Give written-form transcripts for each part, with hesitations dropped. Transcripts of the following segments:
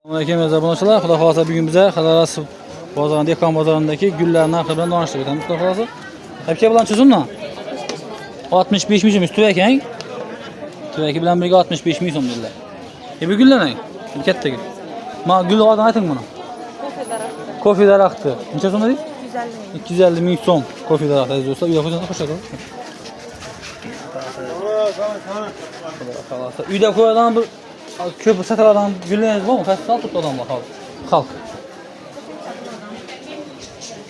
Assalamualaikum aziz Xudo xolasa bugun bize Xadarasi bozorida, Dehqon bozorindagi gullar narxi bilan tanishtirib o'tamiz. Xudo xolasa. Aka bilan chizimmi? 65 ming so'm üstü ekan. Tuvaki bilan birga 65 ming so'm dedilar. Bu gullar ne? Katta gul. Ma gul olgan ayting buni. Kofe daraxti. Necha so'm dedi? 250 ming so'm. Kofe daraxti aziz do'stlar. Uyda qo'ysangiz qo'shadi. Xolasa. Uyda qo'yadigan bir köp satılan gülleriniz var mı? Kaç saat tuttu adamlar halk.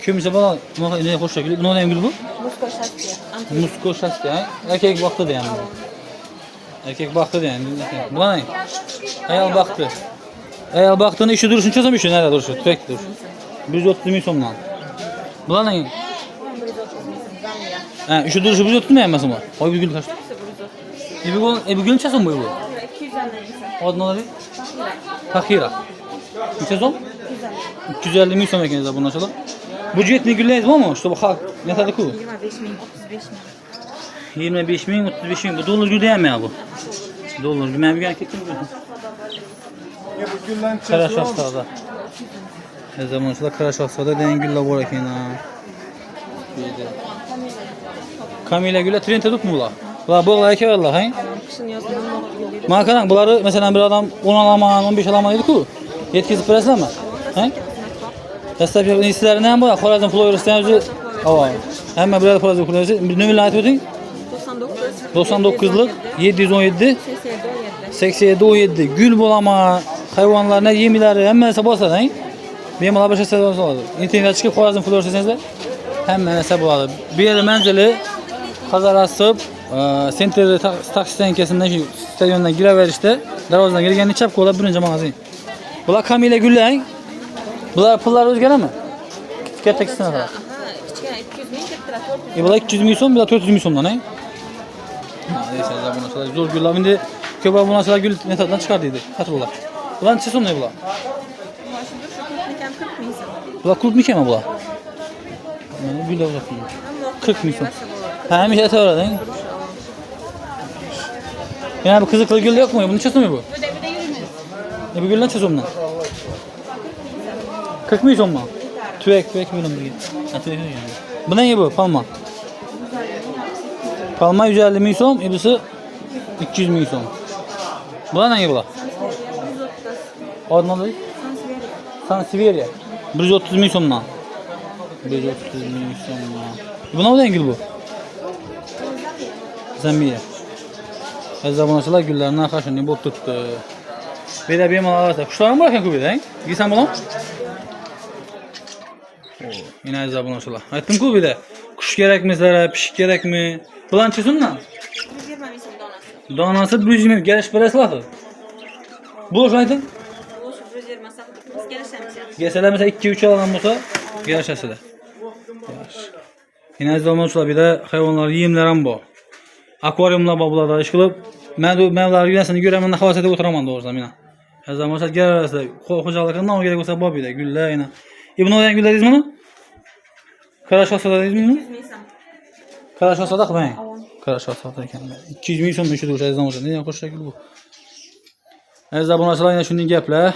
Kimse bana ne hoş gül. Bu ne gül bu? Musko şastiye. Musko şastiye. Erkek baktı da yani. Erkek baktı da yani. Bu ne? Ayal baktı. Ayal baktığında işi duruşun çözüm işi nerede duruşu? Tüfek duruş. 130 ming so'mdan. Bu ne? Ha, işi duruşu 130 mu yemesin bu? Oy bir gül kaçtı. Bu gül çözüm bu? 250 Adnaları? Tahira. Neçə so'm? 250 ming so'm ekan bundan sonra. Bu cüetli gülleyiz var mı? İşte bu halk ne kadar ku? 25 ming, 35 ming. 25 ming, 35 ming. Bu dolar gül değil mi ya bu? Dolar gül. Ben bir gün kettim gül. Kara şahsada. Ne zaman sonra kara şahsada deyin gülle var ekan ha. Kamila gülle trend edip mi bula? Bula boğla eke verler ha? Kışın yazından geliyor. Makaran bunları mesela bir adam 10 alaman, 15 alaman dedi ku. Yetkisi presleme. He? Destek yapın istiler ne bu? Xorazm Florist'ten özü. Ava. Hemen burada Xorazm Florist. Bir nömrə aytıb edin. 99'lık 717 87 17. Gül bulama hayvanlarına yemileri hemen sabahsa değil. Benim ala başa sabahsa olur. İnternet çıkıp Xorazm Florist deseniz hemen sabah olur. Bir yere menzili Xadarasi Center taksi kesinden şu stadiondan giraverişte darvozdan girganda chap qo'lab birinchi magazin. Bular Kamila gullar. Bular pullar o'zgara mi? Katta kisini qara. Aha, kichkina 200 ming, kattalar 400 ming. Bular 200 ming so'm, bular 400 ming so'mdan, ha? Ha, deysiz bunaqa zo'r gullar. Endi ko'p bunaqa gul metodan chiqar deydi. Xatirlar. Bular necha so'mdan bular? Boshida shu ekan 40 ming so'm. Bular klub mikami bular? Mana gullar uzatdim. 40 ming so'm. Ha, hamisha aytaveradi. Yani bu kızıklı gül yok mu? Bunun neçə so'm bu? Bir de yürümüz. Bu gül neçə so'mdan? 40 ming so'mdan. Tüvek milyon bir. Ha, tüvek yani. Bu ne bu? Palma. Palma 150 ming so'm, ibisi 200 ming so'm. Bu ne bu? Adnalı? Sansevieria. 130 ming so'mdan. 130 ming so'mdan. Bu ne gül bu? Zambiya. Azabonçular güllerini arkadaşlar bot tuttu. Bir de bir mal alırsa. Kuşlarım bırakın kubide, he? Giysen bulam? Yine azabonçular. Aytdım kubide. Kuş gerek mi sizlere, pişik gerek mi? Bulan çizim lan? 120 ming so'm donasi. Donası 120 geliş parası var. Buluş aytın? O'sha 120 so'm biz kelishamiz. Gelseler mesela 2-3 alan olsa gelişesiler. Yine azabonçular bir de hayvanlar yiyimler ham bu. Akvaryumlar bablarda iş kılıp mevlar günesini göremenden havasete oturamam doğrusu mina. Her zaman mesela gel arasında hocalıkından o gerek olsa babıyla gülle yine. İbn Oyan gülle deyiz bunu? Karaşasada deyiz bunu? 100 ming so'm. Karaşasada ben. Karaşasada iken 200 ming so'm işi dursa her zaman olsa ne hoş şekil bu. Her zaman olsa yine şunun gepler.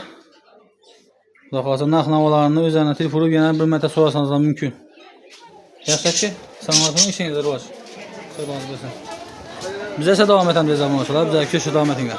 Lafası naknavalarını üzerine telefonu yine bir metre sorarsanız da mümkün. Yaşak ki sanatın işinizde var. Bize ise devam eden bir zaman olsalar, bize köşe devam edin.